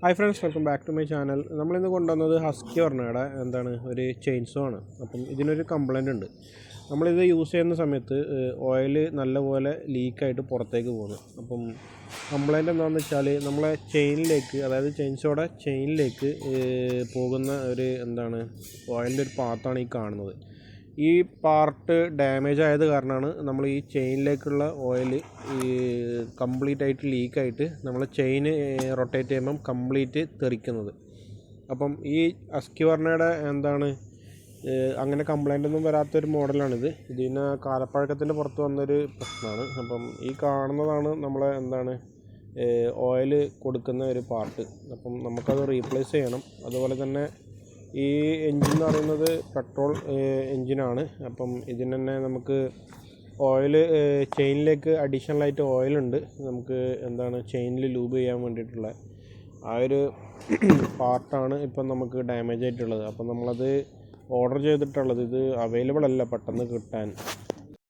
Hi friends, welcome back to my channel. നമ്മളിന്ന് കൊണ്ടുവന്നത് husky വർണ്ണയുടെ ഒരു ചെയിൻസോ ആണ്. അപ്പം ഇതിനൊരു കംപ്ലൈൻ്റ് ഉണ്ട്. നമ്മളിത് യൂസ് ചെയ്യുന്ന സമയത്ത് ഓയിൽ നല്ലപോലെ ലീക്കായിട്ട് പുറത്തേക്ക് പോകുന്നു. അപ്പം കംപ്ലൈൻറ്റ് എന്താണെന്ന് വെച്ചാൽ നമ്മളെ ചെയിനിലേക്ക്, അതായത് ചെയിൻസോയുടെ ചെയിനിലേക്ക് പോകുന്ന ഓയിലിൻ്റെ ഒരു പാത്താണ് ഈ കാണുന്നത്. ഈ പാർട്ട് ഡാമേജ് ആയത് കാരണമാണ് നമ്മൾ ഈ ചെയിനിലേക്കുള്ള ഓയിൽ കംപ്ലീറ്റ് ആയിട്ട് ലീക്കായിട്ട് നമ്മൾ ചെയിൻ റൊട്ടേറ്റ് ചെയ്യുമ്പം കംപ്ലീറ്റ് തെറിക്കുന്നത്. അപ്പം ഈ ഹസ്കി വർണ്ണയുടെ അങ്ങനെ കംപ്ലൈൻ്റ് ഒന്നും വരാത്തൊരു മോഡലാണിത്. ഇതിന് കാലപ്പഴക്കത്തിൻ്റെ പുറത്ത് വന്നൊരു പ്രശ്നമാണ്. അപ്പം ഈ കാണുന്നതാണ് നമ്മളെ ഓയിൽ കൊടുക്കുന്ന ഒരു പാർട്ട്. അപ്പം നമുക്കത് റീപ്ലേസ് ചെയ്യണം. അതുപോലെ തന്നെ ഈ എൻജിൻ എന്ന് പറയുന്നത് പെട്രോൾ എൻജിനാണ്. അപ്പം ഇതിന് തന്നെ നമുക്ക് ഓയിൽ ചെയിനിലേക്ക് അഡീഷണലായിട്ട് ഓയിലുണ്ട്. നമുക്ക് ചെയിനിൽ ലൂബ് ചെയ്യാൻ വേണ്ടിയിട്ടുള്ള ആ ഒരു പാർട്ടാണ് ഇപ്പം നമുക്ക് ഡാമേജ് ആയിട്ടുള്ളത്. അപ്പം നമ്മളത് ഓർഡർ ചെയ്തിട്ടുള്ളത്. ഇത് അവൈലബിൾ അല്ല പെട്ടെന്ന് കിട്ടാൻ.